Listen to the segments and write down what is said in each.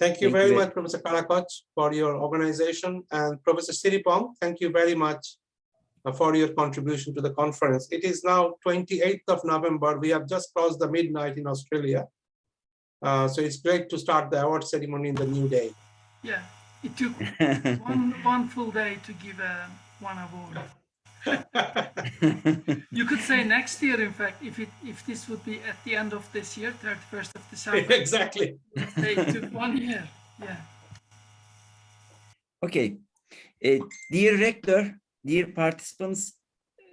Thank you very much, Professor Karakoc, for your organization, and Professor Siripong, thank you very much for your contribution to the conference. It is now 28th of November. We have just crossed the midnight in Australia. So it's great to start the award ceremony in the new day. Yeah, it took one full day to give one award. You could say next year, in fact, if this would be at the end of this year, 31st of December. Exactly. It took 1 year. Yeah. Okay. Dear Rector, dear participants,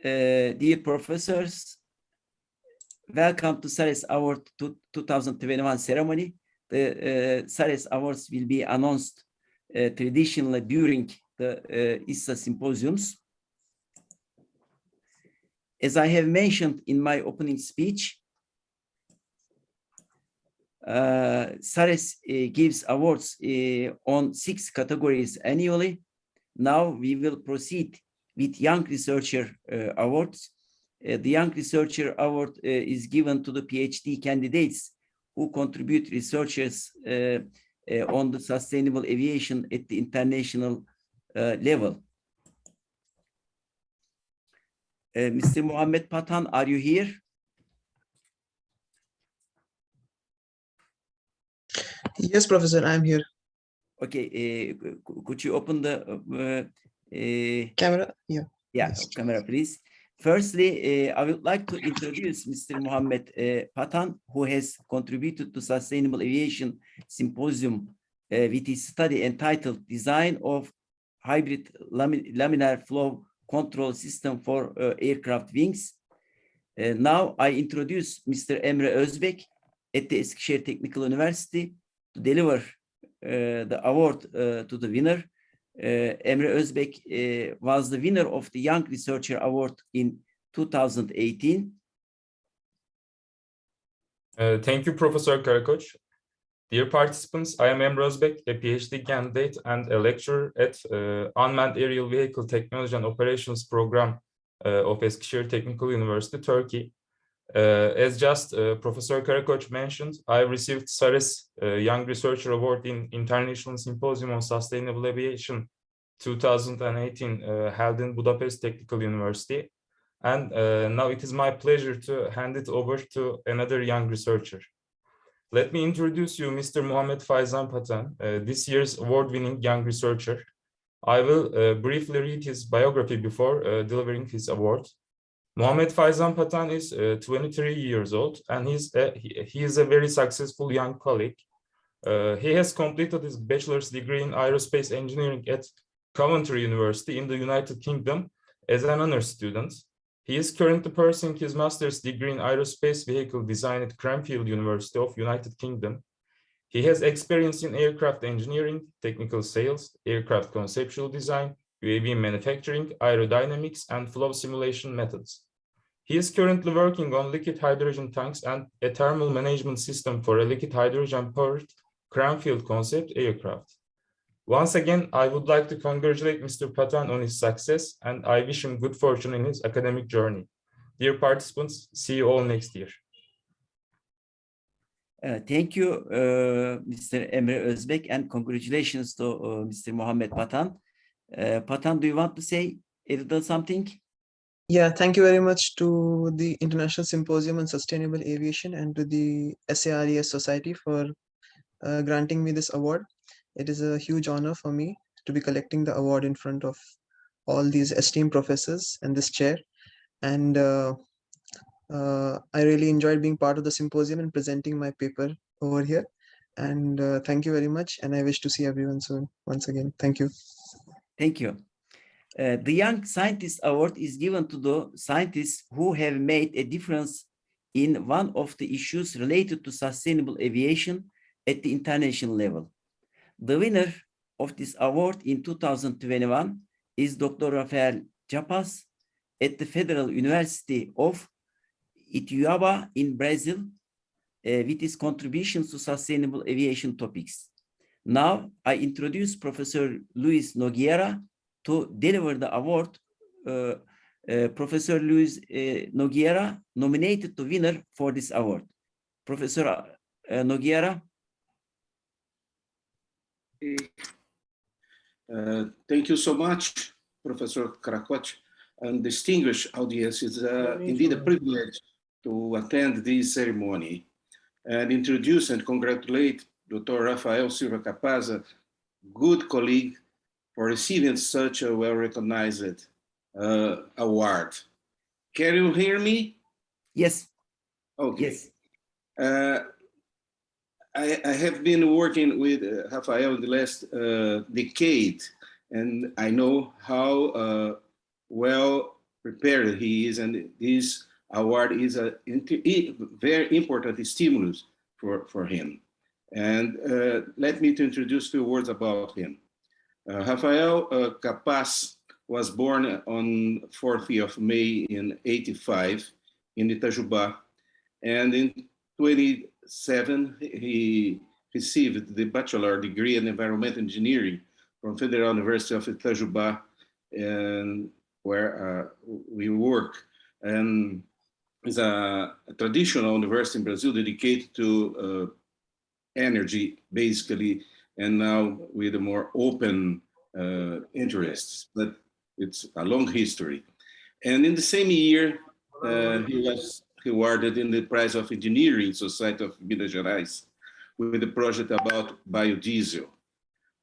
dear professors, welcome to SARES Award 2021 ceremony. The SARES Awards will be announced traditionally during the ISSA symposiums. As I have mentioned in my opening speech, SARES gives awards on 6 categories annually. Now we will proceed with Young Researcher Awards. The Young Researcher Award is given to the PhD candidates who contribute researches on the sustainable aviation at the international level. Mr. Mohammed Pathan, are you here? Yes, Professor, I'm here. Okay, could you open the Camera? Yeah. Yeah, Yes. camera, please. Firstly, I would like to introduce Mr. Mohammed Pathan, who has contributed to Sustainable Aviation Symposium with his study entitled Design of Hybrid Laminar Flow Control System for Aircraft Wings. Now I introduce Mr. Emre Özbek at the Eskişehir Technical University to deliver the award to the winner. Emre Özbek was the winner of the Young Researcher Award in 2018. Thank you, Professor Karakoc. Dear participants, I am Emre Özbek, a PhD candidate and a lecturer at Unmanned Aerial Vehicle Technology and Operations Program of Eskişehir Technical University, Turkey. As just Professor Karakoc mentioned, I received SARES Young Researcher Award in International Symposium on Sustainable Aviation 2018 held in Budapest Technical University. And now it is my pleasure to hand it over to another young researcher. Let me introduce you Mr. Mohammed Faizan Pathan, this year's award-winning young researcher. I will briefly read his biography before delivering his award. Mohammed Faizan Pathan is 23 years old, and he is a very successful young colleague. He has completed his bachelor's degree in aerospace engineering at Coventry University in the United Kingdom as an honors student. He is currently pursuing his master's degree in aerospace vehicle design at Cranfield University of United Kingdom. He has experience in aircraft engineering, technical sales, aircraft conceptual design, UAV manufacturing, aerodynamics, and flow simulation methods. He is currently working on liquid hydrogen tanks and a thermal management system for a liquid hydrogen-powered Cranfield concept aircraft. Once again, I would like to congratulate Mr. Pathan on his success, and I wish him good fortune in his academic journey. Dear participants, see you all next year. Thank you, Mr. Emre Özbek, and congratulations to Mr. Mohammed Pathan. Pathan, do you want to say a little something? Yeah, thank you very much to the International Symposium on Sustainable Aviation and to the SARES Society for granting me this award. It is a huge honor for me to be collecting the award in front of all these esteemed professors and this chair. And I really enjoyed being part of the symposium and presenting my paper over here. And thank you very much. And I wish to see everyone soon. Once again, thank you. Thank you. The Young Scientist Award is given to the scientists who have made a difference in one of the issues related to sustainable aviation at the international level. The winner of this award in 2021 is Dr. Rafael Capaz at the Federal University of Ethirajan in Brazil with his contributions to sustainable aviation topics. Now I introduce Professor Luis Nogueira to deliver the award. Professor Luis Nogueira nominated the winner for this award. Professor Nogueira. Thank you so much, Professor Karakoc, and distinguished audience. It's indeed a privilege to attend this ceremony and introduce and congratulate Dr. Rafael Silva Capaz, a good colleague, for receiving such a well-recognized award. Can you hear me? Yes. Okay. Yes. I have been working with Rafael in the last decade, and I know how well prepared he is, and this award is a very important stimulus for him. And let me to introduce a few words about him. Rafael Capaz was born on 4th of May in 85 in Itajubá, and in 27 he received the bachelor degree in environmental engineering from Federal University of Itajubá, and where we work. And it's a traditional university in Brazil dedicated to energy, basically, and now with a more open interests, but it's a long history. And in the same year, he was awarded in the Prize of Engineering Society of Minas Gerais with a project about biodiesel.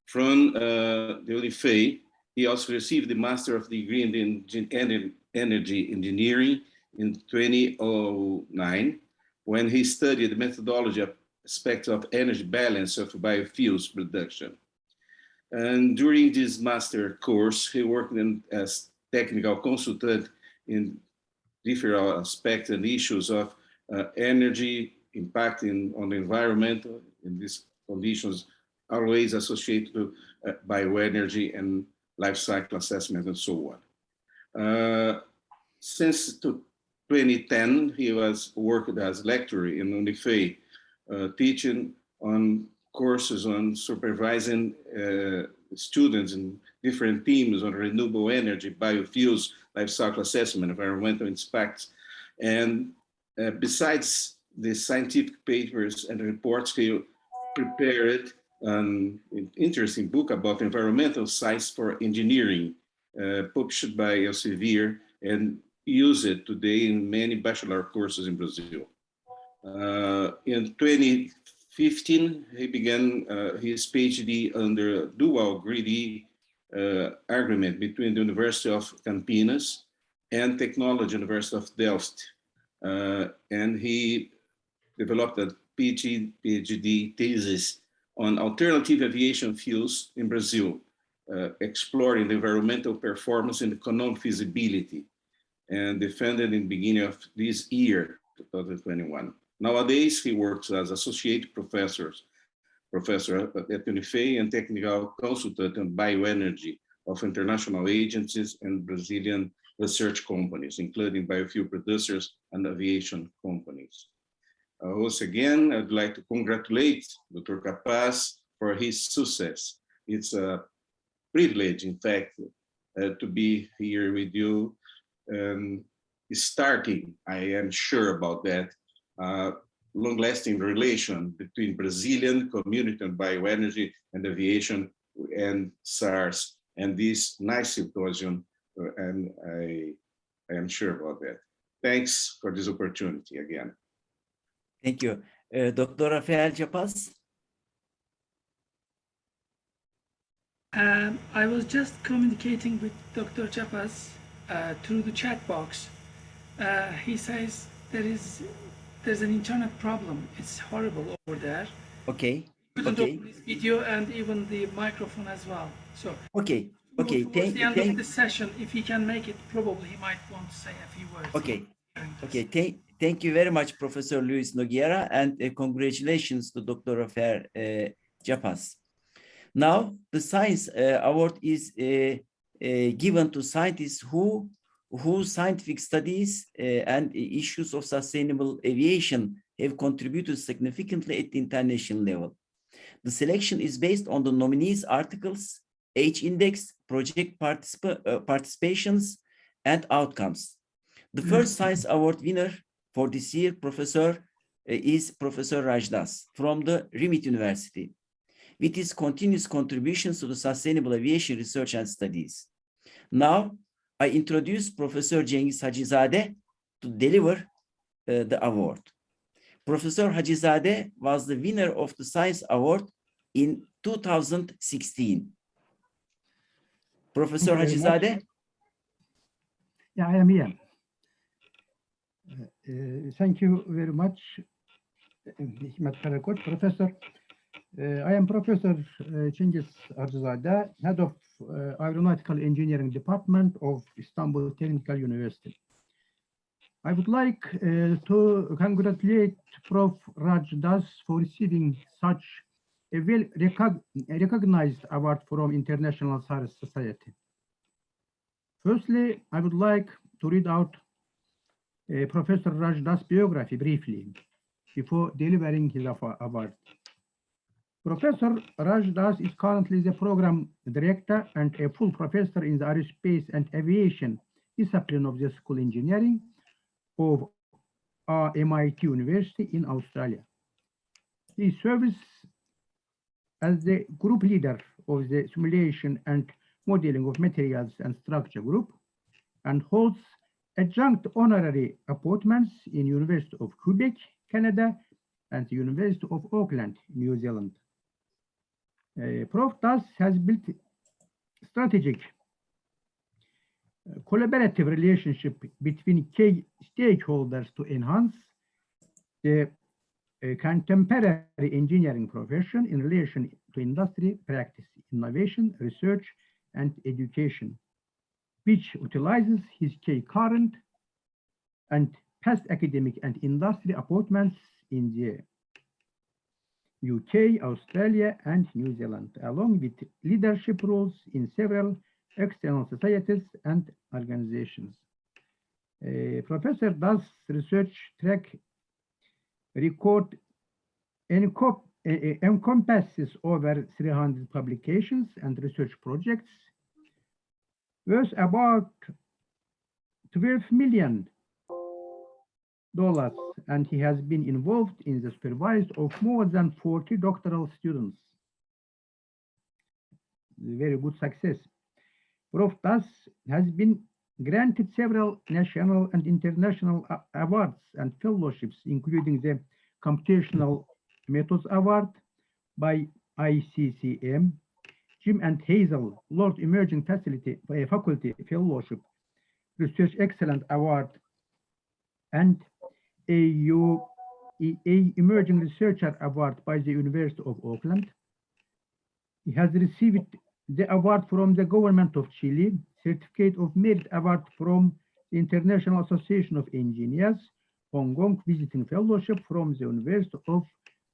From the Unifei, he also received the Master of Degree in Energy Engineering in 2009, when he studied the methodology aspects of energy balance of biofuels production. And during this master course, he worked as technical consultant in different aspects and issues of energy impacting on the environment in these conditions, always associated to bioenergy and life cycle assessment and so on. Since 2010, he was worked as lecturer in Unifei, teaching on courses on supervising students in different teams on renewable energy, biofuels, life cycle assessment, environmental impacts. And besides the scientific papers and reports, he prepared an interesting book about environmental science for engineering, published by Elsevier, and use it today in many bachelor courses in Brazil. In 2015, he began his PhD under dual greedy agreement between the University of Campinas and Technology University of Delft. And he developed a PhD thesis on alternative aviation fuels in Brazil, exploring the environmental performance and economic feasibility, and defended in the beginning of this year, 2021. Nowadays, he works as associate professor at Unifei and technical consultant on bioenergy of international agencies and Brazilian research companies, including biofuel producers and aviation companies. Once again, I'd like to congratulate Dr. Capaz for his success. It's a privilege, in fact, to be here with you. Starting, I am sure about that, long-lasting relation between Brazilian community on bioenergy and aviation and SARES and this nice symposium, and I am sure about that. Thanks for this opportunity again. Thank you. Dr. Rafael Capaz. I was just communicating with Dr. Capaz through the chat box. He says there's an internet problem. It's horrible over there. Okay. Couldn't Okay. open this video and even the microphone as well. So Okay. Okay. towards the end of the session, if he can make it, probably he might want to say a few words. Okay. Okay. Thank you very much, Professor Luis Nogueira, and congratulations to Dr. Rafael Capaz. Now, the Science Award is given to scientists whose scientific studies and issues of sustainable aviation have contributed significantly at the international level. The selection is based on the nominees' articles, H-index, project participations, and outcomes. The first Science Award winner for this year, is Professor Rajdas from the Remit University. with his continuous contributions to the sustainable aviation research and studies. Now, I introduce Professor Cengiz Hacizade to deliver the award. Professor Hacizade was the winner of the Science Award in 2016. Professor Hacizade? Yeah, I am here. Thank you very much, Professor. I am Professor Cengiz Hacizade, Head of Aeronautical Engineering Department of Istanbul Technical University. I would like to congratulate Prof. Raj Das for receiving such a well-recognized award from International SARES Society. Firstly, I would like to read out Professor Raj Das' biography briefly before delivering his award. Professor Raj Das is currently the program director and a full professor in the aerospace and aviation discipline of the School of Engineering of MIT University in Australia. He serves as the group leader of the simulation and modeling of materials and structure group and holds adjunct honorary appointments in University of Quebec, Canada, and the University of Auckland, New Zealand. Prof. Das has built strategic collaborative relationship between key stakeholders to enhance the contemporary engineering profession in relation to industry practice, innovation, research, and education, which utilizes his key current and past academic and industry appointments in the UK, Australia, and New Zealand, along with leadership roles in several external societies and organizations. Professor Das' research track record encompasses over 300 publications and research projects worth about $12 million, and he has been involved in the supervision of more than 40 doctoral students. Very good success. Prof. Das has been granted several national and international awards and fellowships, including the Computational Methods Award by ICCM, Jim and Hazel Lord Emerging Faculty Fellowship, Research Excellence Award, and a Emerging Researcher Award by the University of Auckland. He has received the award from the Government of Chile, Certificate of Merit Award from the International Association of Engineers, Hong Kong Visiting Fellowship from the University of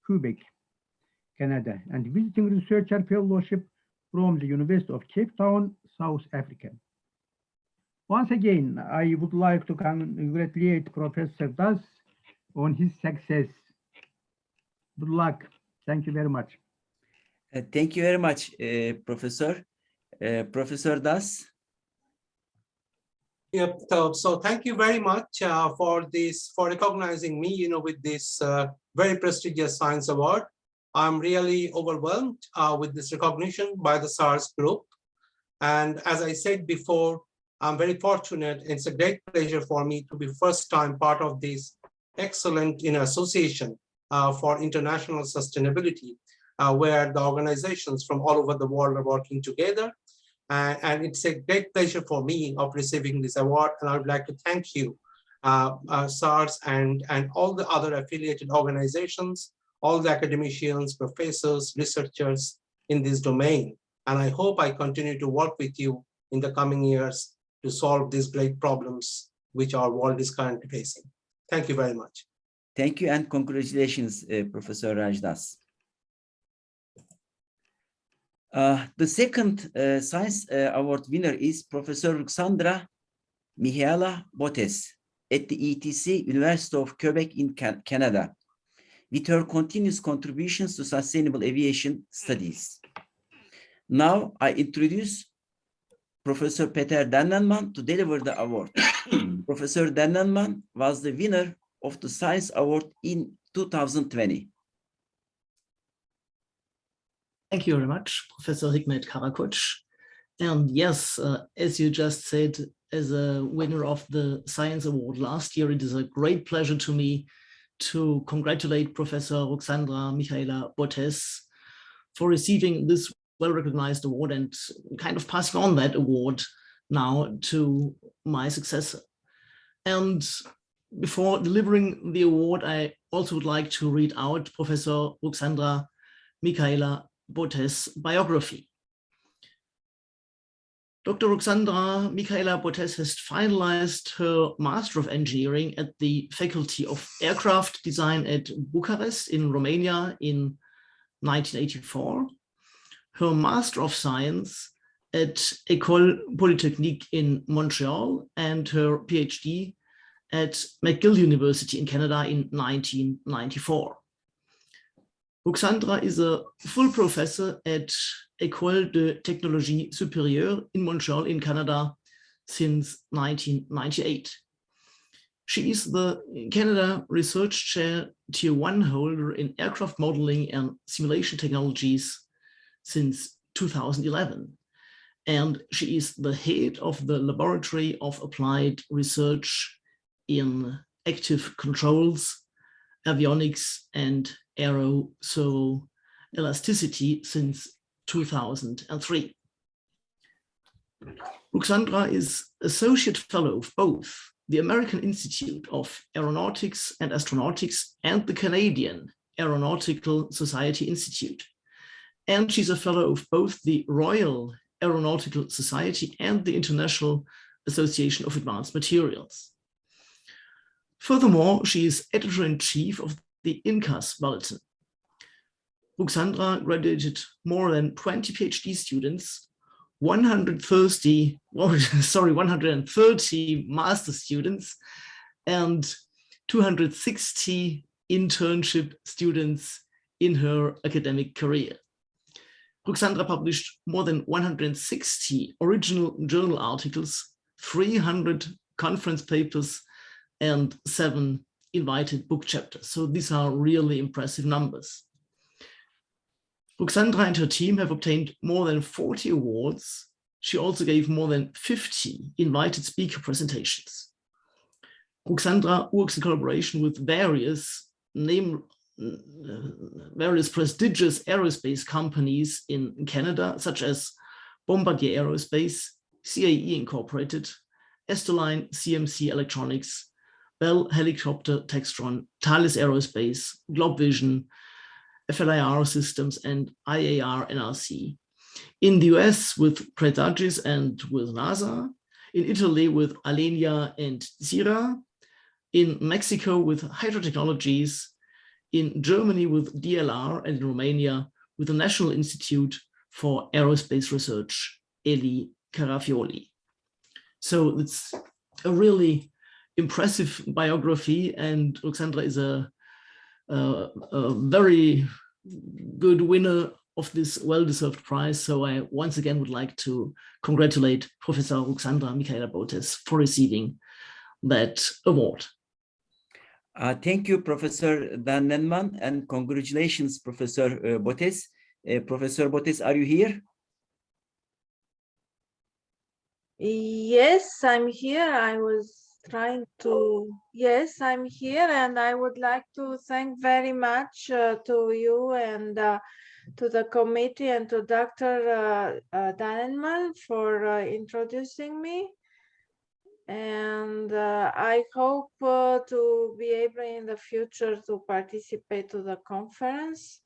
Quebec, Canada, and Visiting Researcher Fellowship from the University of Cape Town, South Africa. Once again, I would like to congratulate Professor Das on his success. Good luck. Thank you very much. Thank you very much, Professor. Professor Das. Yep. So thank you very much for recognizing me, with this very prestigious science award. I'm really overwhelmed with this recognition by the SARES group. And as I said before, I'm very fortunate. It's a great pleasure for me to be first time part of this excellent association for international sustainability, where the organizations from all over the world are working together. And it's a great pleasure for me of receiving this award. And I would like to thank you, SARES and all the other affiliated organizations, all the academicians, professors, researchers in this domain. And I hope I continue to work with you in the coming years to solve these great problems which our world is currently facing. Thank you very much. Thank you and congratulations, Professor Raj Das. The second Science Award winner is Professor Ruxandra Mihaela Botez at the ETC University of Quebec in Canada, with her continuous contributions to sustainable aviation studies. Now I introduce Professor Peter Dennenman to deliver the award. Professor Dennenman was the winner of the Science Award in 2020. Thank you very much, Professor Hikmet Karakoç. And yes, as you just said, as a winner of the Science Award last year, it is a great pleasure to me to congratulate Professor Ruxandra Mihaela Botez for receiving this well-recognized award and kind of passing on that award now to my successor. And before delivering the award, I also would like to read out Professor Ruxandra Mihaela Botez's biography. Dr. Ruxandra Mihaela Botez has finalized her Master of Engineering at the Faculty of Aircraft Design at Bucharest in Romania in 1984, her Master of Science at École Polytechnique in Montreal, and her PhD at McGill University in Canada in 1994. Ruxandra is a full professor at École de Technologie Supérieure in Montreal in Canada since 1998. She is the Canada Research Chair Tier 1 holder in aircraft modeling and simulation technologies since 2011. And she is the head of the Laboratory of Applied Research in Active Controls, Avionics, and Aero-Servo Elasticity since 2003. Ruxandra is Associate Fellow of both the American Institute of Aeronautics and Astronautics and the Canadian Aeronautical Society Institute. And she's a Fellow of both the Royal Aeronautical Society and the International Association of Advanced Materials. Furthermore, she is Editor-in-Chief of the INCAS Bulletin. Ruxandra graduated more than 20 PhD students, 130 master students, and 260 internship students in her academic career. Ruxandra published more than 160 original journal articles, 300 conference papers, and 7 invited book chapters. So these are really impressive numbers. Ruxandra and her team have obtained more than 40 awards. She also gave more than 50 invited speaker presentations. Ruxandra works in collaboration with various prestigious aerospace companies in Canada, such as Bombardier Aerospace, CAE Incorporated, Esterline CMC Electronics, Bell Helicopter Textron, Thales Aerospace, Globvision, FLIR Systems, and IAR NRC. In the US with Pretages and with NASA, in Italy with Alenia and Zira, in Mexico with Hydro Technologies, in Germany with DLR, and in Romania with the National Institute for Aerospace Research, Eli Carafioli. So it's a really impressive biography, and Ruxandra is a very good winner of this well-deserved prize. So I once again would like to congratulate Professor Ruxandra Mihaela Botez for receiving that award. Thank you, Professor Dan Nenman, and congratulations, Professor Botez. Professor Botez, are you here? Yes, I'm here. I was trying to, yes, I'm here, and I would like to thank very much to you and to the committee and to Dr. Danenman for introducing me. And I hope to be able in the future to participate to the conference.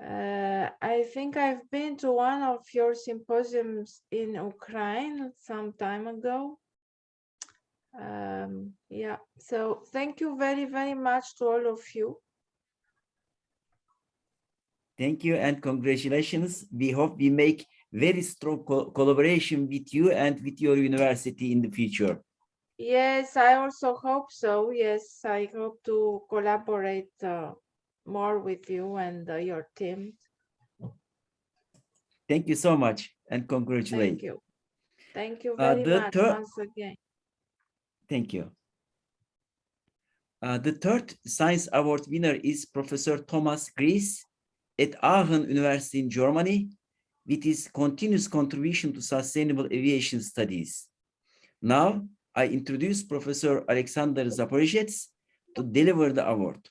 I think I've been to one of your symposiums in Ukraine some time ago. Yeah, so thank you very, very much to all of you. Thank you and congratulations. We hope we make very strong collaboration with you and with your university in the future. Yes, I also hope so. Yes, I hope to collaborate more with you and your team. Thank you so much and congratulations. Thank you. Thank you very much once again. Thank you. The third Science Award winner is Professor Thomas Gries. at Aachen University in Germany with his continuous contribution to sustainable aviation studies. Now, I introduce Professor Alexander Zaporizhets to deliver the award.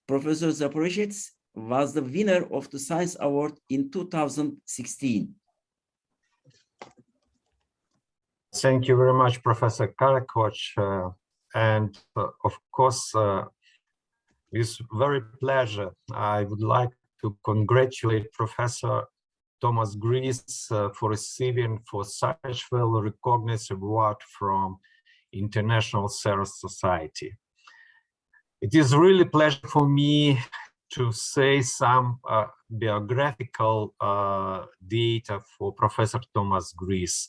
Professor Zaporizhets was the winner of the Science Award in 2016. Thank you very much, Professor Karakoc. Of course, with very pleasure, I would like to congratulate Professor Thomas Gries for receiving for such well-recognized award from International SARES Society. It is really a pleasure for me to say some biographical data for Professor Thomas Gries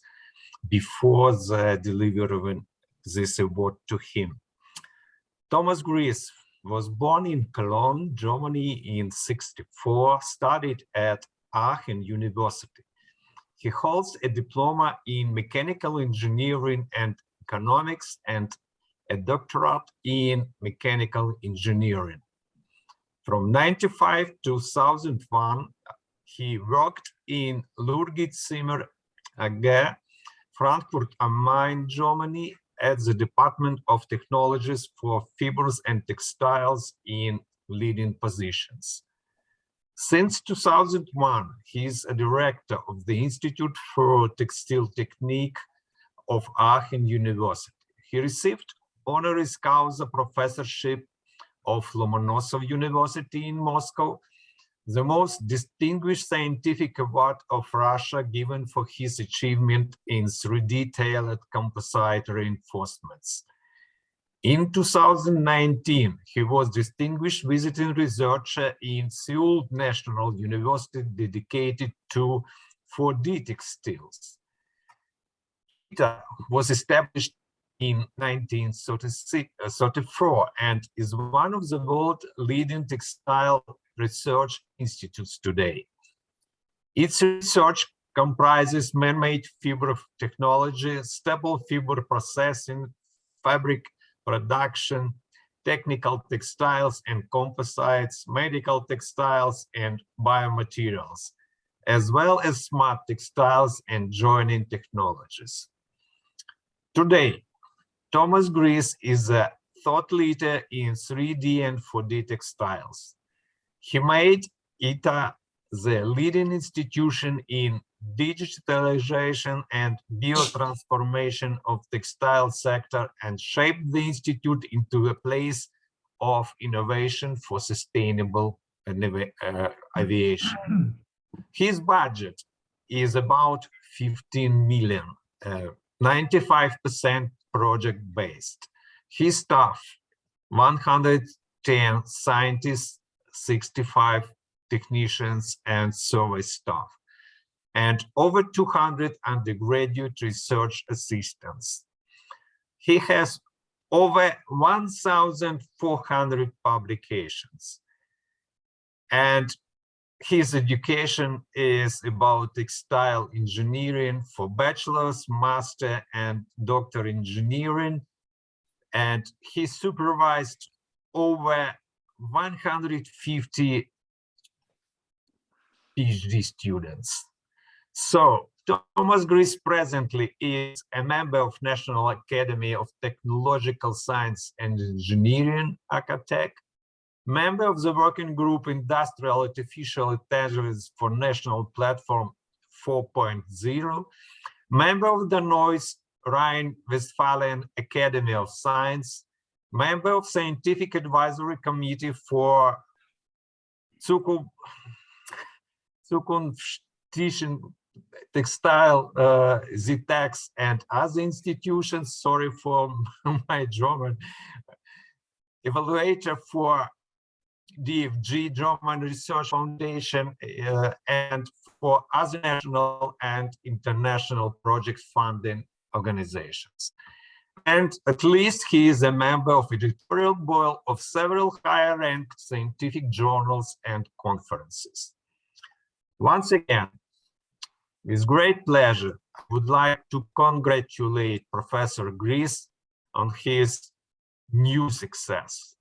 before the delivery of this award to him. Thomas Gries was born in Cologne, Germany in '64, studied at Aachen University. He holds a diploma in mechanical engineering and economics and a doctorate in mechanical engineering. From 1995 to 2001, he worked in Lurgi-Zimmer AG, Frankfurt am Main, Germany, at the Department of Technologies for Fibers and Textiles in leading positions. Since 2001, he is a director of the Institute for Textile Technique of Aachen University. He received honorary causa professorship of Lomonosov University in Moscow, the most distinguished scientific award of Russia given for his achievement in 3D tailored composite reinforcements. In 2019, he was distinguished visiting researcher in Seoul National University dedicated to 4D textiles. It was established in 1934 and is one of the world's leading textile research institutes today. Its research comprises man-made fiber technology, staple fiber processing, fabric production, technical textiles and composites, medical textiles and biomaterials, as well as smart textiles and joining technologies. Today, Thomas Gries is a thought leader in 3D and 4D textiles. He made ITA the leading institution in digitalization and biotransformation of textile sector and shaped the institute into a place of innovation for sustainable aviation. His budget is about 15 million, 95% project-based. His staff, 110 scientists, 65 technicians and service staff, and over 200 undergraduate research assistants. He has over 1,400 publications, and his education is about textile engineering for bachelor's, master, and doctor engineering, and he supervised over 150 PhD students. So Thomas Gries presently is a member of National Academy of Technological Science and Engineering, ACATEC, member of the working group Industrial Artificial Intelligence for National Platform 4.0, member of the Neuss Rhine-Westphalian Academy of Science, member of Scientific Advisory Committee for Zukunftstischen Textile, ZTEX, and other institutions, sorry for my German, evaluator for DFG, German Research Foundation, and for other national and international project funding organizations. And at least he is a member of editorial board of several higher-ranked scientific journals and conferences. Once again, with great pleasure, I would like to congratulate Professor Gries on his new success.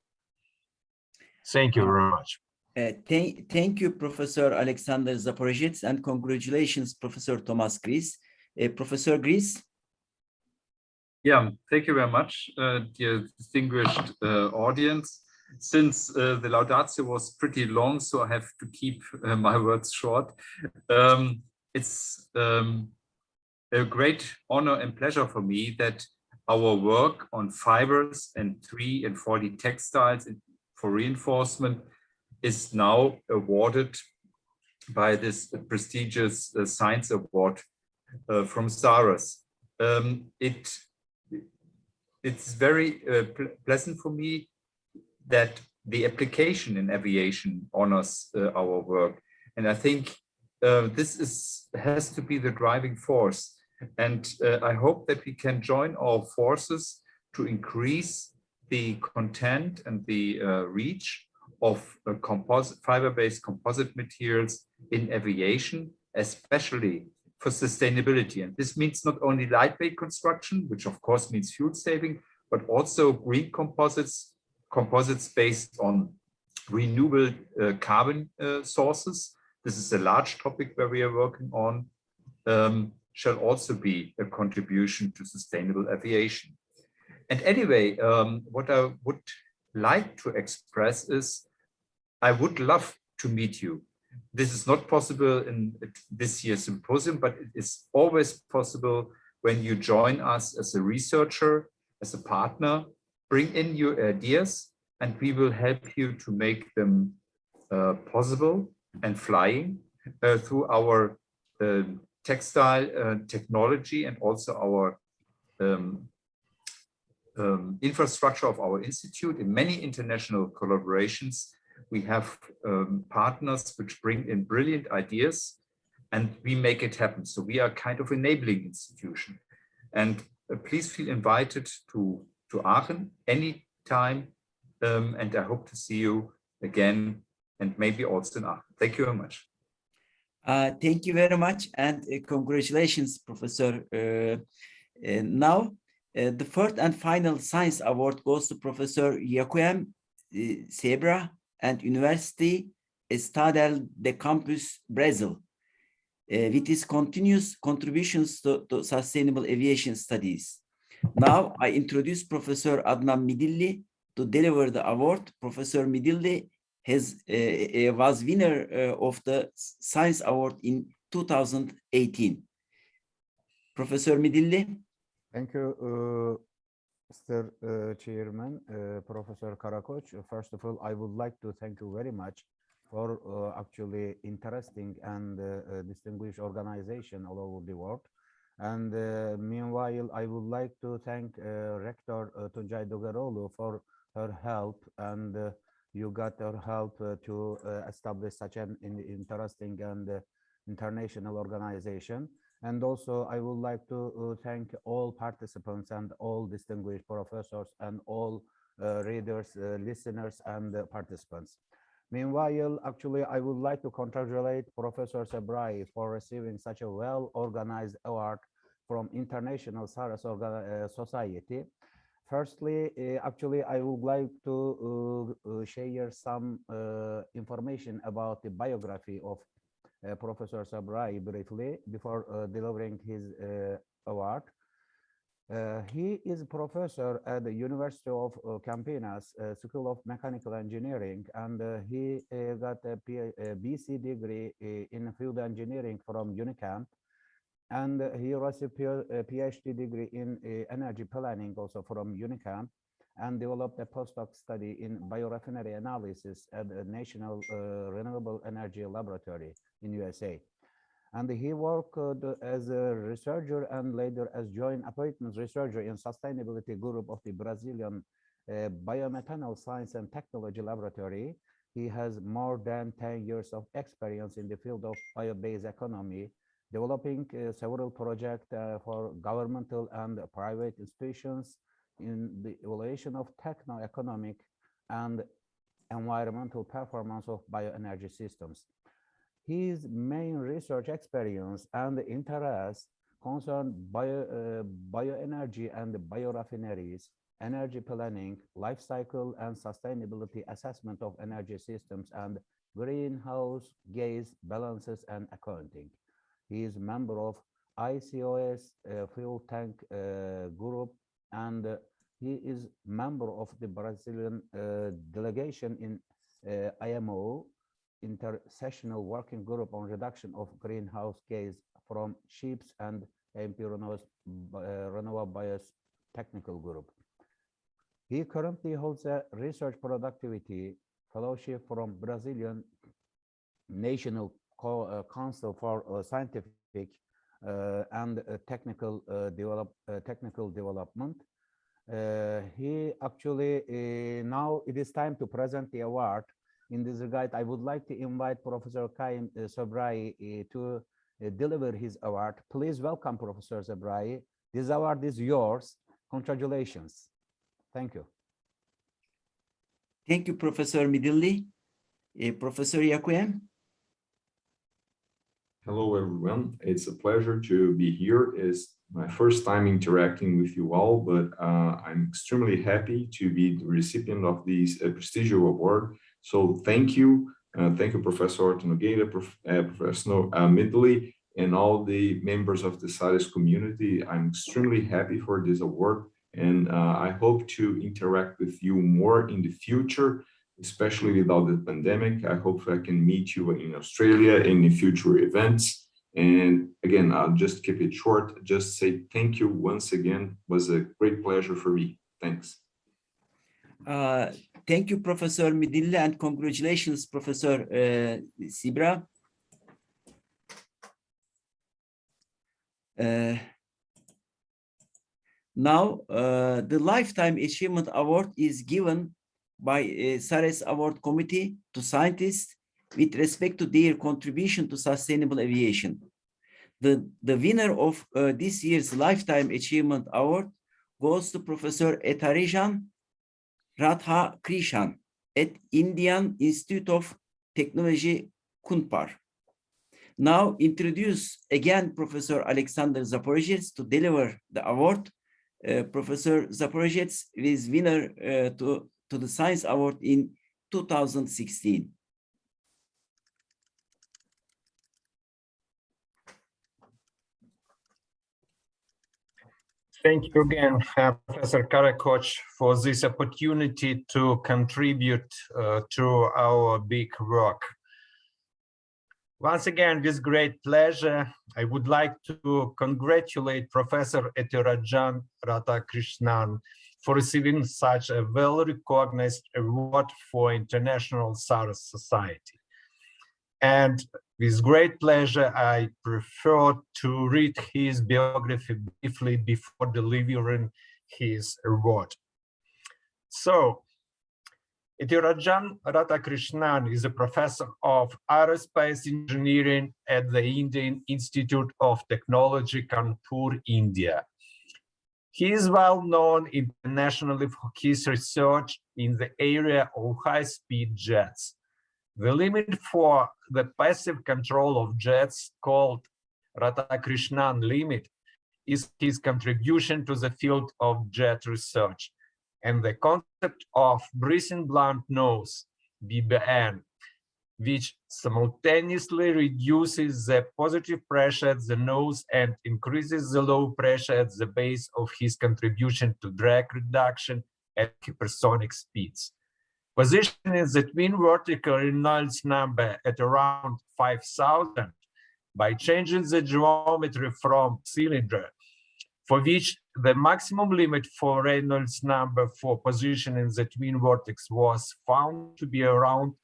Thank you very much. Thank you, Professor Alexander Zaporozhets, and congratulations, Professor Thomas Gries. Professor Gries. Yeah, thank you very much, dear distinguished audience. Since the laudatio was pretty long, so I have to keep my words short. It's a great honor and pleasure for me that our work on fibers and 3 and 4D textiles for reinforcement is now awarded by this prestigious science award from SARES. It's very pleasant for me that the application in aviation honors our work. And I think this has to be the driving force. And I hope that we can join our forces to increase the content and the reach of fiber-based composite materials in aviation, especially for sustainability. And this means not only lightweight construction, which of course means fuel saving, but also green composites, composites based on renewable carbon sources. This is a large topic where we are working on, shall also be a contribution to sustainable aviation. And anyway, what I would like to express is, I would love to meet you. This is not possible in this year's symposium, but it is always possible when you join us as a researcher, as a partner, bring in your ideas, and we will help you to make them possible and flying through our textile technology and also our infrastructure of our institute. In many international collaborations, we have partners which bring in brilliant ideas and we make it happen. So we are kind of enabling institution. And please feel invited to Aachen anytime. And I hope to see you again and maybe also in Aachen. Thank you very much. Thank you very much, and congratulations, Professor. Now, the fourth and final science award goes to Professor Joaquim Seabra and University Estadão de Campos, Brazil, with his continuous contributions to sustainable aviation studies. Now, I introduce Professor Adnan Midilli to deliver the award. Professor Midilli was winner of the Science Award in 2018. Professor Midilli. Thank you, Mr. Chairman, Professor Karakoç. First of all, I would like to thank you very much for actually interesting and distinguished organization all over the world. And meanwhile, I would like to thank Rector Tuncay Döğeroğlu for her help, and you got her help to establish such an interesting and international organization. And also, I would like to thank all participants and all distinguished professors and all readers, listeners, and participants. Meanwhile, actually, I would like to congratulate Professor Seabra for receiving such a well-organized award from International SARES Society. Firstly, actually, I would like to share some information about the biography of Professor Seabra briefly before delivering his award. He is a professor at the University of Campinas School of Mechanical Engineering, and he got a BC degree in field engineering from UNICAMP, and he received a PhD degree in energy planning also from UNICAMP, and developed a postdoc study in biorefinery analysis at the National Renewable Energy Laboratory in USA. And he worked as a researcher and later as joint appointment researcher in sustainability group of the Brazilian Biomethanol Science and Technology Laboratory. He has more than 10 years of experience in the field of bio-based economy, developing several projects for governmental and private institutions in the evaluation of techno-economic and environmental performance of bioenergy systems. His main research experience and interest concern bioenergy and biorefineries, energy planning, life cycle and sustainability assessment of energy systems, and greenhouse gas balances and accounting. He is member of ICOS fuel tank group, and he is member of the Brazilian delegation in IMO, Intersessional Working Group on Reduction of Greenhouse Gas from Ships, and MP Renovables Technical Group. He currently holds a research productivity fellowship from Brazilian National Council for Scientific and Technical Development. He actually, now it is time to present the award. In this regard, I would like to invite Professor Kaim Sobrai to deliver his award. Please welcome Professor Sobrai. This award is yours. Congratulations. Thank you. Thank you, Professor Midilli. Professor Joaquim. Hello, everyone. It's a pleasure to be here. It's my first time interacting with you all, but I'm extremely happy to be the recipient of this prestigious award. So thank you. Thank you, Professor Nogueira, Professor Midilli, and all the members of the SARES community. I'm extremely happy for this award, and I hope to interact with you more in the future, especially without the pandemic. I hope I can meet you in Australia and in future events. And again, I'll just keep it short. Just say thank you once again. It was a great pleasure for me. Thanks. Thank you, Professor Midilli, and congratulations, Professor Seabra. Now, the Lifetime Achievement Award is given by SARES Award Committee to scientists with respect to their contribution to sustainable aviation. The winner of this year's Lifetime Achievement Award goes to Professor Ethirajan Rathakrishnan at Indian Institute of Technology, Kanpur. Now introduce again Professor Alexander Zaporozhets to deliver the award. Professor Zaporozhets is winner to the Science Award in 2016. Thank you again, Professor Karakoc, for this opportunity to contribute to our big work. Once again, with great pleasure, I would like to congratulate Professor Ethirajan Rathakrishnan for receiving such a well-recognized award for International SARES Society. And with great pleasure, I prefer to read his biography briefly before delivering his award. So, Ethirajan Rathakrishnan is a professor of aerospace engineering at the Indian Institute of Technology, Kanpur, India. He is well known internationally for his research in the area of high-speed jets. The limit for the passive control of jets, called Rathakrishnan limit, is his contribution to the field of jet research, and the concept of breathing blunt nose, BBN, which simultaneously reduces the positive pressure at the nose and increases the low pressure at the base of his contribution to drag reduction at hypersonic speeds. Positioning the twin vertical Reynolds number at around 5,000 by changing the geometry from cylinder, for which the maximum limit for Reynolds number for positioning the twin vortex was found to be around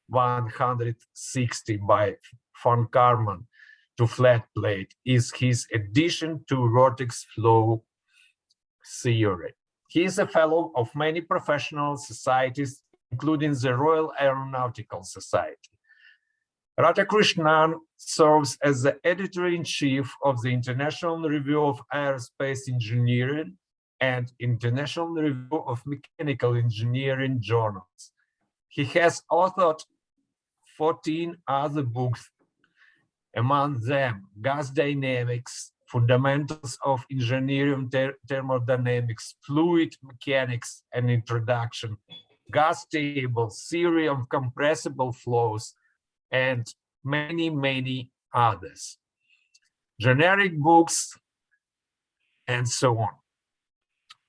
160 by von Karman to flat plate, is his addition to vortex flow theory. He is a fellow of many professional societies, including the Royal Aeronautical Society. Rathakrishnan serves as the editor-in-chief of the International Review of Aerospace Engineering and International Review of Mechanical Engineering journals. He has authored 14 other books, among them Gas Dynamics, Fundamentals of Engineering Thermodynamics, Fluid Mechanics, and Introduction, gas tables, theory of compressible flows, and many, many others. Generic books, and so on.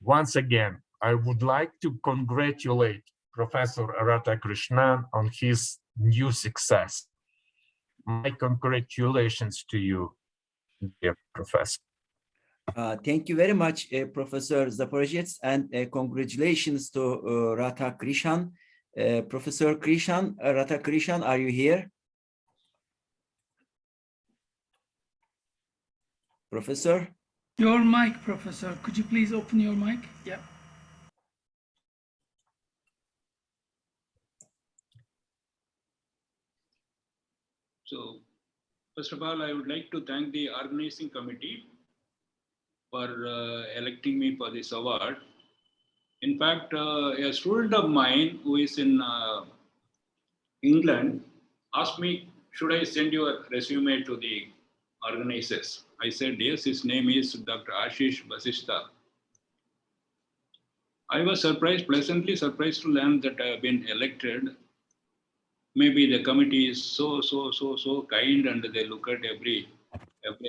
Once again, I would like to congratulate Professor Rathakrishnan on his new success. My congratulations to you, dear Professor. Thank you very much, Professor Zaporozhets, and congratulations to Rathakrishnan. Professor Rathakrishnan, are you here? Professor? Your mic, Professor. Could you please open your mic? Yeah. So, first of all, I would like to thank the organizing committee for electing me for this award. In fact, a student of mine who is in England asked me, should I send your resume to the organizers? I said, yes, his name is Dr. Ashish Vasishta. I was surprised, pleasantly surprised to learn that I have been elected. Maybe the committee is so kind and they look at every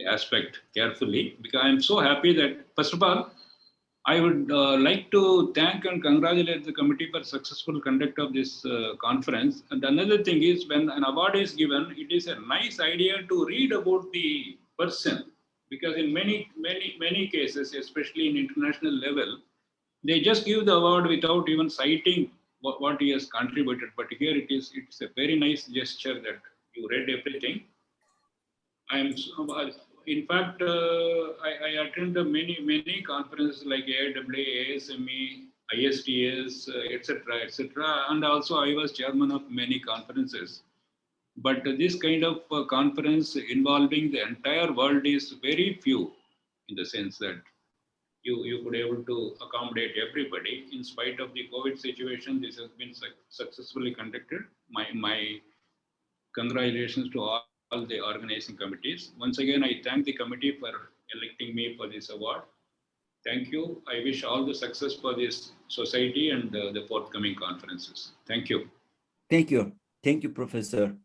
aspect carefully, because I'm so happy that, first of all, I would like to thank and congratulate the committee for successful conduct of this conference. And another thing is, when an award is given, it is a nice idea to read about the person, because in many cases, especially in international level, they just give the award without even citing what he has contributed. But here it's a very nice gesture that you read everything. In fact, I attended many conferences like AIAA, ASME, ISTS, etc., and also I was chairman of many conferences. But this kind of conference involving the entire world is very few, in the sense that you could able to accommodate everybody. In spite of the COVID situation, this has been successfully conducted. My congratulations to all the organizing committees. Once again, I thank the committee for electing me for this award. Thank you. I wish all the success for this society and the forthcoming conferences. Thank you. Thank you. Thank you, Professor.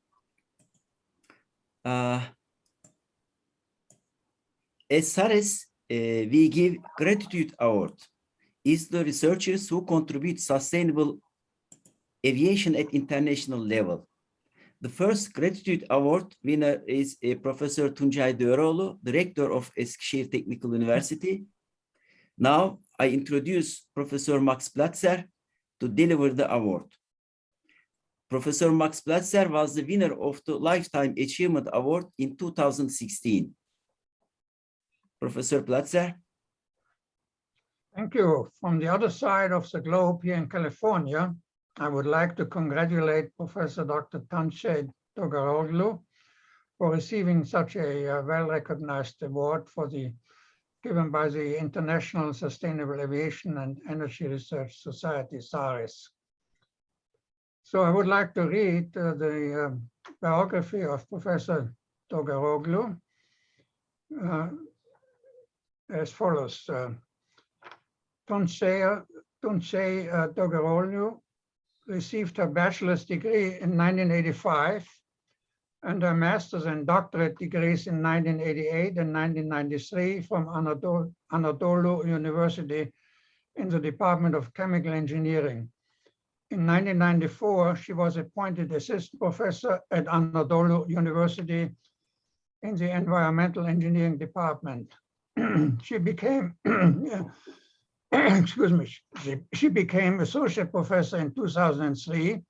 As SARES, we give gratitude award is the researchers who contribute sustainable aviation at international level. The first gratitude award winner is Professor Tuncay Döğeroğlu, Director of Eskişehir Technical University. Now I introduce Professor Max Platzer to deliver the award. Professor Max Platzer was the winner of the Lifetime Achievement Award in 2016. Professor Platzer. Thank you. From the other side of the globe here in California, I would like to congratulate Professor Dr. Tuncay Döğeroğlu for receiving such a well-recognized award given by the International Sustainable Aviation and Energy Research Society, SARES. So I would like to read the biography of Professor Döğeroğlu as follows. Tuncay Döğeroğlu received her bachelor's degree in 1985 and her master's and doctorate degrees in 1988 and 1993 from Anadolu University in the Department of Chemical Engineering. In 1994, she was appointed assistant professor at Anadolu University in the Environmental Engineering Department. She became she became associate professor in 2003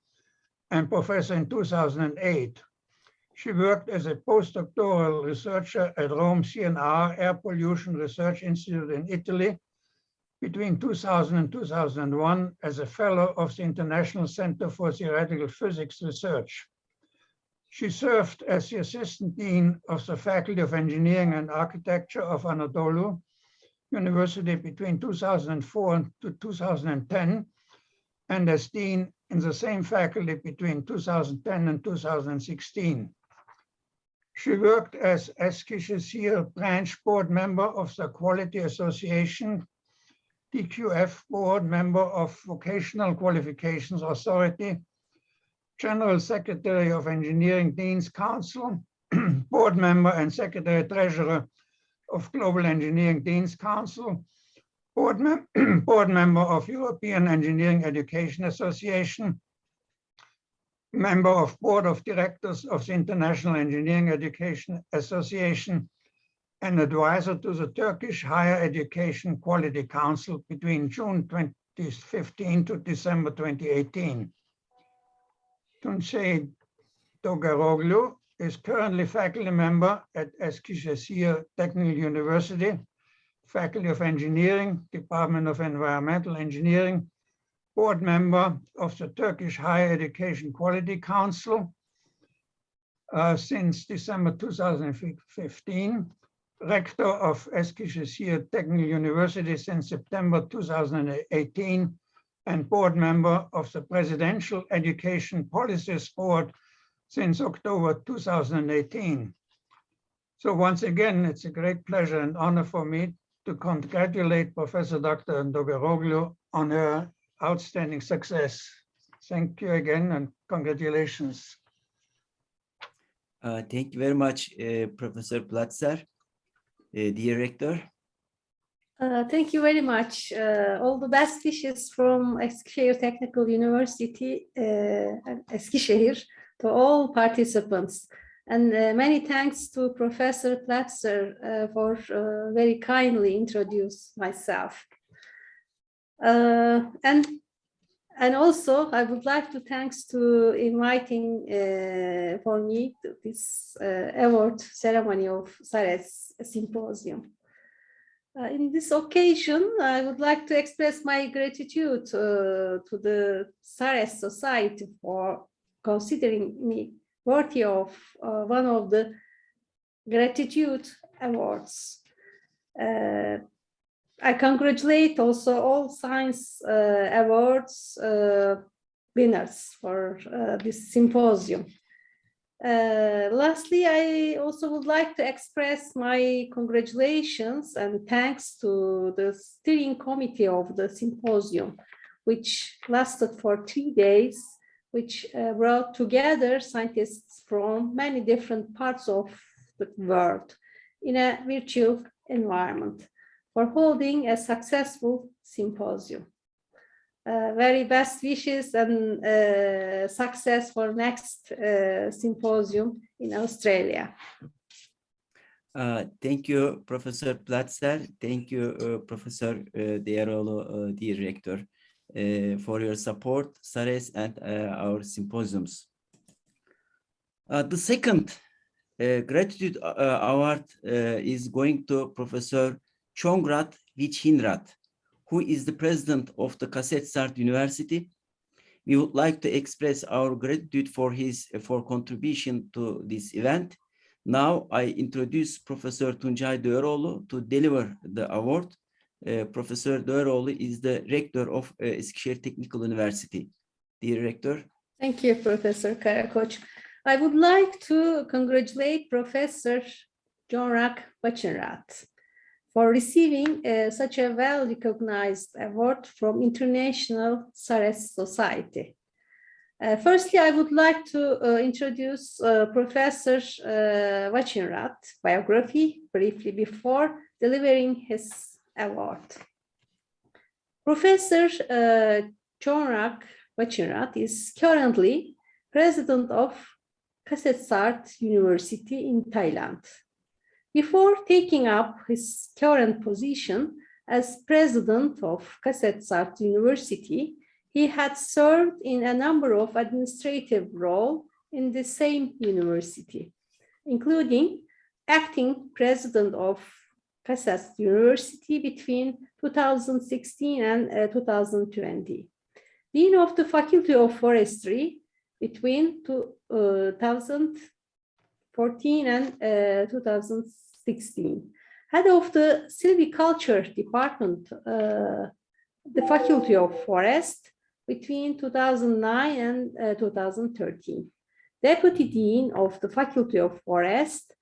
and professor in 2008. She worked as a postdoctoral researcher at Rome CNR Air Pollution Research Institute in Italy between 2000 and 2001 as a fellow of the International Center for Theoretical Physics Research. She served as the assistant dean of the Faculty of Engineering and Architecture of Anadolu University between 2004 to 2010, and as dean in the same faculty between 2010 and 2016. She worked as Eskişehir branch board member of the Quality Association TQF Board Member of Vocational Qualifications Authority, General Secretary of Engineering Dean's Council, Board Member and Secretary Treasurer of Global Engineering Dean's Council, Board Member of European Engineering Education Association, Member of Board of Directors of the International Engineering Education Association, and advisor to the Turkish Higher Education Quality Council between June 2015 to December 2018. Tuncay Döğeroğlu is currently faculty member at Eskişehir Technical University, Faculty of Engineering, Department of Environmental Engineering, board member of the Turkish Higher Education Quality Council since December 2015, rector of Eskişehir Technical University since September 2018, and board member of the Presidential Education Policies Board since October 2018. So once again, it's a great pleasure and honor for me to congratulate Professor Dr. Döğeroğlu on her outstanding success. Thank you again and congratulations. Thank you very much, Professor Platzer, Director. Thank you very much. All the best wishes from Eskişehir Technical University, Eskişehir, to all participants. And many thanks to Professor Platzer for very kindly introduce myself. And also I would like to thanks to inviting for me to this award ceremony of SARES Symposium. In this occasion, I would like to express my gratitude to the SARES Society for considering me worthy of one of the gratitude awards. I congratulate also all science awards winners for this symposium. Lastly, I also would like to express my congratulations and thanks to the steering committee of the symposium, which lasted for 3 days, which brought together scientists from many different parts of the world in a virtual environment for holding a successful symposium. Very best wishes and success for next symposium in Australia. Thank you, Professor Platzer. Thank you, Professor Döğeroğlu, Director, for your support, SARES, and our symposiums. The second gratitude award is going to Professor Chongrak Wachinrat, who is the president of the Kasetsart University. We would like to express our gratitude for his contribution to this event. Now I introduce Professor Tuncay Döğeroğlu to deliver the award. Professor Döğeroğlu is the rector of Eskişehir Technical University. Dear Rector. Thank you, Professor Karakoç. I would like to congratulate Professor Wachinrat for receiving such a well-recognized award from International SARES Society. Firstly, I would like to introduce Professor Wachinrat biography briefly before delivering his award. Professor Chongrak Wachinrat is currently president of Kasetsart University in Thailand. Before taking up his current position as president of Kasetsart University, he had served in a number of administrative roles in the same university, including acting president of Kasetsart University between 2016 and 2020, dean of the Faculty of Forestry between 2014 and 2016, head of the Silviculture Department, the Faculty of Forest between 2009 and 2013, deputy dean of the Faculty of Forest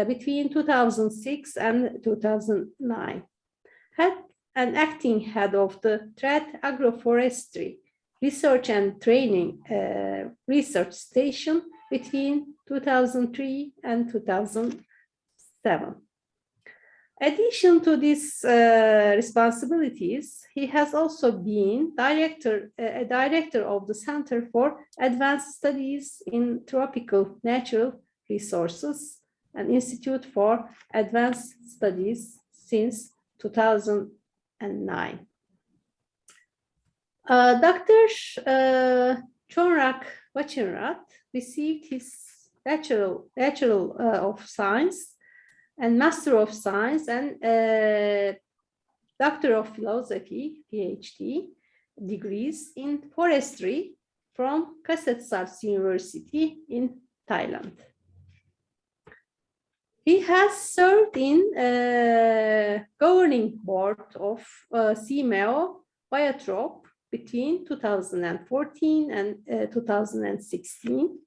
between 2006 and 2009, head and acting head of the Threat Agroforestry Research and Training Research Station between 2003 and 2007. Addition to these responsibilities, he has also been a director of the Center for Advanced Studies in Tropical Natural Resources and Institute for Advanced Studies since 2009. Dr. Chongrak Wachinrat received his Bachelor of Science and Master of Science and Doctor of Philosophy, PhD, degrees in forestry from Kasetsart University in Thailand. He has served in governing board of CMEO Biotrop between 2014 and 2016.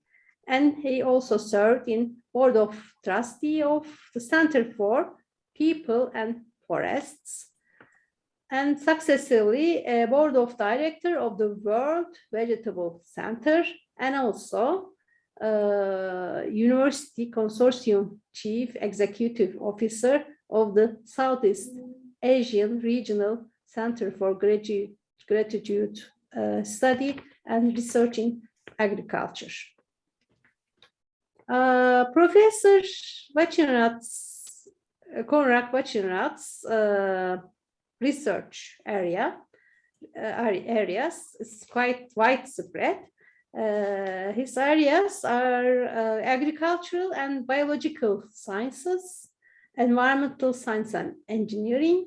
And he also served in Board of Trustee of the Center for People and Forests, and successively a Board of Director of the World Vegetable Center, and also University Consortium Chief Executive Officer of the Southeast Asian Regional Center for Graduate Study and Research in Agriculture. Professor Chongrak Wachinrat's research areas is quite widespread. His areas are agricultural and biological sciences, environmental science and engineering,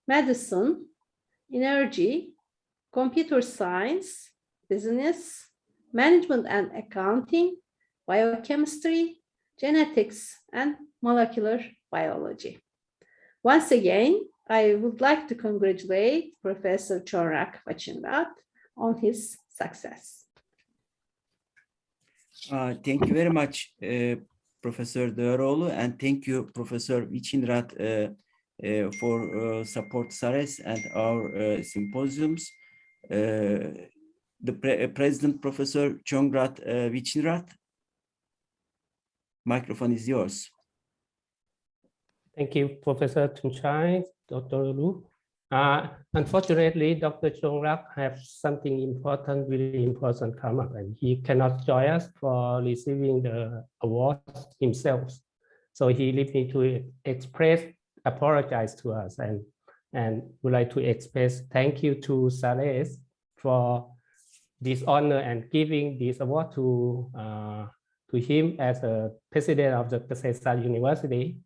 medicine, energy, computer science, business, management and accounting, biochemistry, genetics, and molecular biology. Once again, I would like to congratulate Professor Chongrak Wachinrat on his success. Thank you very much, Professor Döğeroğlu, and thank you, Professor Wachinrat, for support SARES and our symposiums. The President, Professor Chongrak Wachinrat, microphone is yours. Thank you, Professor Tuncay, Dr. Lu. Unfortunately, Dr. Chongrak has something important, really important come up, and he cannot join us for receiving the award himself. So he left me to apologize to us, and would like to express thank you to SARES for this honor and giving this award to him as a president of the Kasetsart University.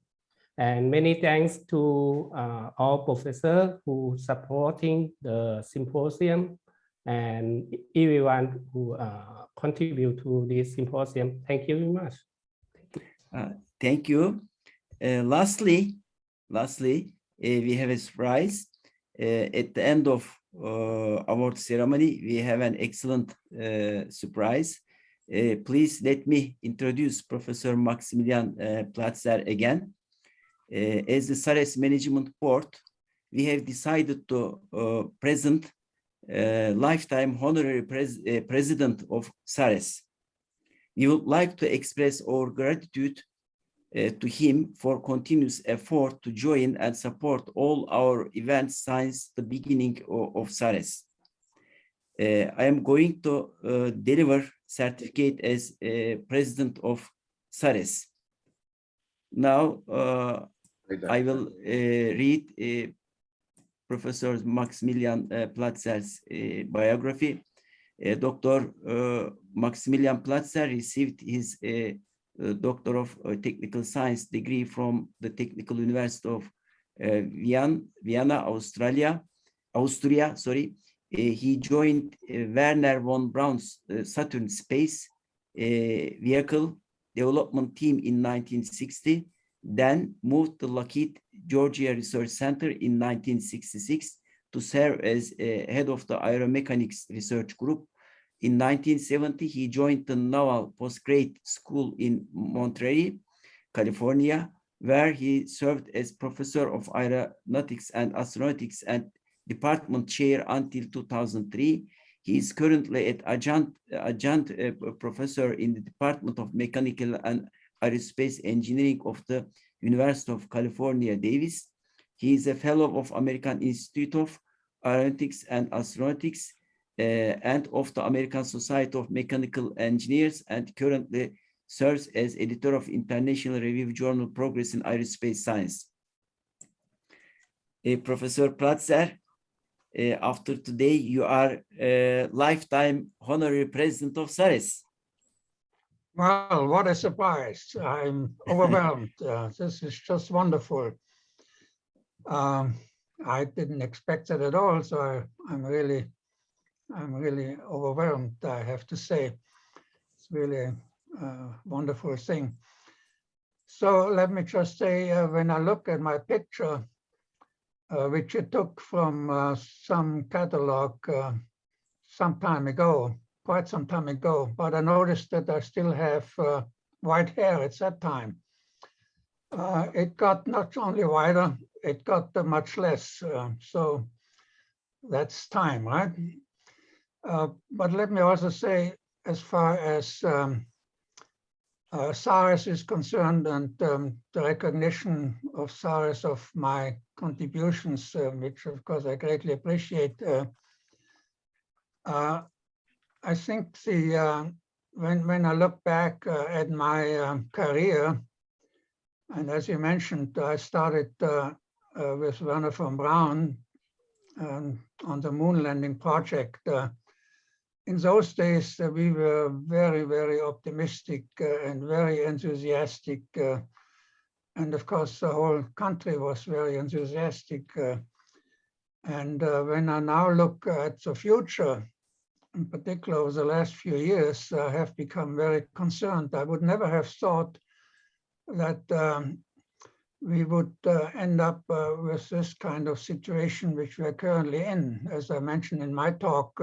And many thanks to all professors who supporting the symposium and everyone who contribute to this symposium. Thank you very much. Thank you. Lastly, we have a surprise. At the end of award ceremony, we have an excellent surprise. Please let me introduce Professor Maximilian Platzer again. As the SARES Management Board, we have decided to present lifetime honorary president of SARES. We would like to express our gratitude to him for continuous effort to join and support all our events since the beginning of SARES. I am going to deliver certificate as president of SARES. Now, I will read Professor Maximilian Platzer's biography. Dr. Maximilian Platzer received his Doctor of Technical Science degree from the Technical University of Vienna, Austria. He joined Werner von Braun's Saturn Space Vehicle Development Team in 1960, then moved to Lockheed Georgia Research Center in 1966 to serve as head of the Aeromechanics Research Group. In 1970, he joined the Naval Postgrad School in Monterey, California, where he served as professor of aeronautics and astronautics and department chair until 2003. He is currently an adjunct professor in the Department of Mechanical and Aerospace Engineering of the University of California, Davis. He is a fellow of American Institute of Aeronautics and Astronautics and of the American Society of Mechanical Engineers, and currently serves as editor of International Review Journal Progress in Aerospace Science. Professor Platzer, after today, you are a lifetime honorary president of SARES. Well, what a surprise. I'm overwhelmed. This is just wonderful. I didn't expect it at all, so I'm really overwhelmed, I have to say. It's really a wonderful thing. So let me just say, when I look at my picture, which you took from some catalog some time ago, quite some time ago, but I noticed that I still have white hair at that time. It got not only wider, it got much less. So that's time, right? But let me also say, as far as SARES is concerned and the recognition of SARES of my contributions, which of course I greatly appreciate, I think when I look back at my career, and as you mentioned, I started with Werner von Braun on the moon landing project. In those days, we were very, very optimistic and very enthusiastic. And of course, the whole country was very enthusiastic. And when I now look at the future, in particular over the last few years, I have become very concerned. I would never have thought that we would end up with this kind of situation which we are currently in. As I mentioned in my talk,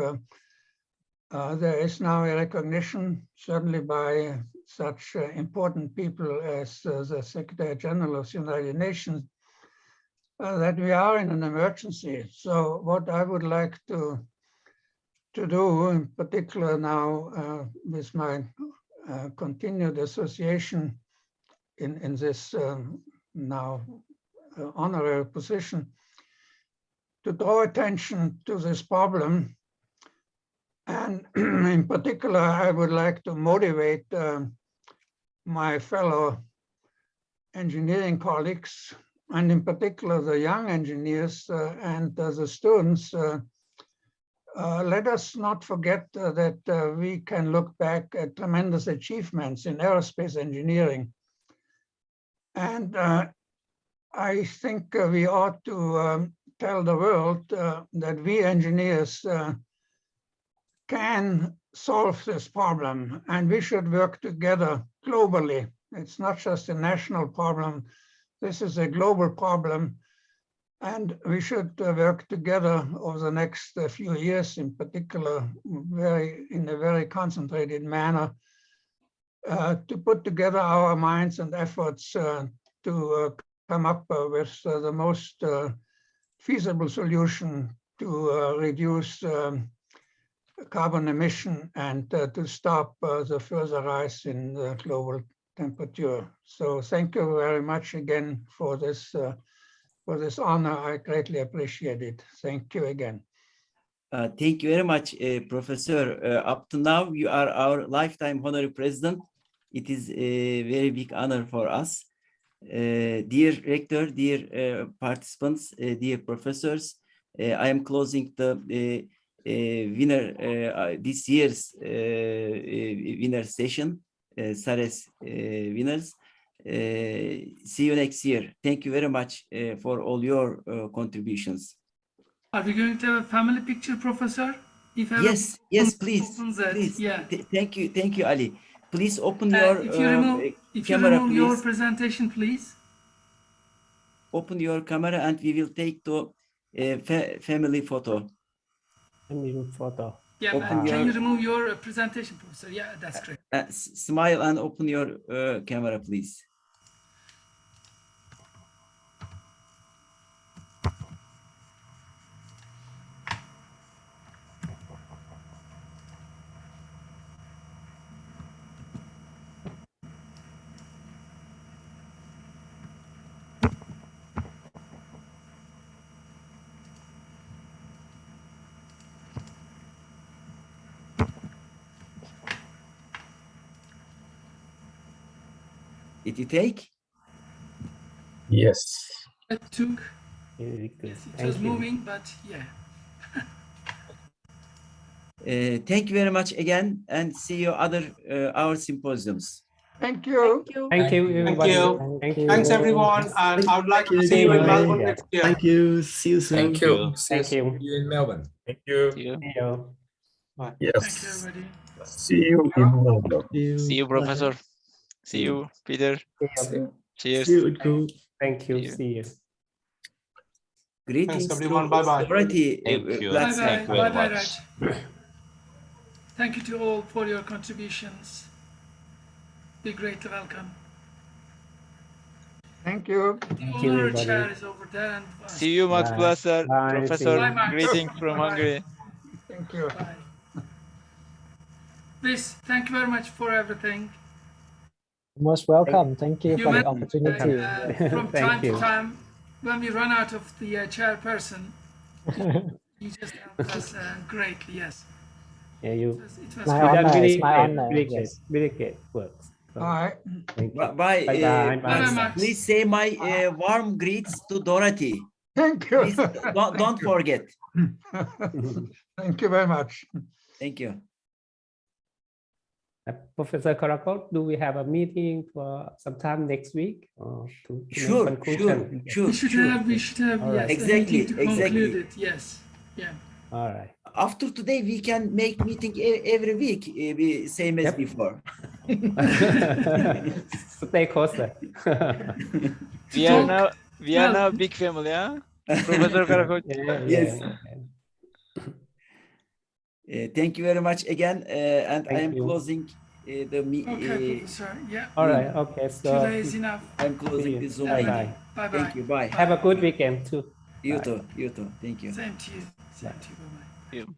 there is now a recognition, certainly by such important people as the Secretary General of the United Nations, that we are in an emergency. So what I would like to do, in particular now with my continued association in this now honorary position, to draw attention to this problem. And in particular, I would like to motivate my fellow engineering colleagues, and in particular the young engineers and the students. Let us not forget that we can look back at tremendous achievements in aerospace engineering. And I think we ought to tell the world that we engineers can solve this problem, and we should work together globally. It's not just a national problem. This is a global problem, and we should work together over the next few years, in particular, in a very concentrated manner, to put together our minds and efforts to come up with the most feasible solution to reduce carbon emission and to stop the further rise in the global temperature. So thank you very much again for this honor. I greatly appreciate it. Thank you again. Thank you very much, Professor. Up to now, you are our lifetime honorary president. It is a very big honor for us. Dear Rector, dear participants, dear professors, I am closing the winner this year's winner session, SARES winners. See you next year. Thank you very much for all your contributions. Are we going to have a family picture, Professor? Yes, please. Please. Yeah. Thank you, Ali. Please open your if camera, you remove please. your presentation, please. Open your camera and we will take the family photo. Yeah, can you remove your presentation, Professor? Yeah, that's great. Smile and open your camera, please. Did you take? Yes. It took, Very good. yes, it Thank was you. moving, but yeah. Thank you very much again, and see you other our symposiums. Thank you. Thank you, Thank everybody. you. Thank you. Thanks, everyone. And I would like to see you in Melbourne next year. Thank you. See you soon. Thank you. Thank you. See you in Melbourne. Thank you. See you. Thank you, Yes. everybody. See you in Melbourne. See you, Professor. See you, Peter. See you. Cheers. See you, Utku. Thank you. See you. See you. Greetings Thanks, everyone. to Bye-bye. Dorothy Thank you. Platzer. Bye-bye. Thank you very Bye-bye, much. Raj. Thank you to all for your contributions. Be greatly welcome. Thank you. The you, honorary everybody. chair is over there. And See you, Max Bye. Platzer. Bye. See Professor, you. Bye, Max. greeting from Bye-bye. Hungary. Thank you. Bye. Please, thank you very much for everything. Most welcome. Thank you You for the mentioned opportunity. from Thank time you. to time, when we run out of the chairperson, you just helped us greatly. Yes, Yeah, you. it was My You done honor, really it's my great, honor, really great, yes. really great work. So, Bye. thank you. Bye, Bye-bye. Max. Max. Please say my warm greets to Dorothy. Thank you. Please don't forget. Thank you very much. Thank you. Professor Karakot, do we have a meeting for sometime next week or to make Sure. conclusion? We should have, All right. yes, a Exactly, meeting to conclude exactly. it. Yes, yeah. All right. After today, we can make meeting every week, same as Yep. before. Stay closer. We are now a big family, huh? Professor Karakot. Yes. Thank you very much again, and I Thank am you. closing the Okay, Professor. Yeah. All right. Okay. So Today is enough. I'm closing the Zoom meeting. Bye-bye. Bye-bye. Thank you. Bye. Have a good weekend too. You Bye. too. You too. Thank you. Same to you. Same to you. Bye-bye. You.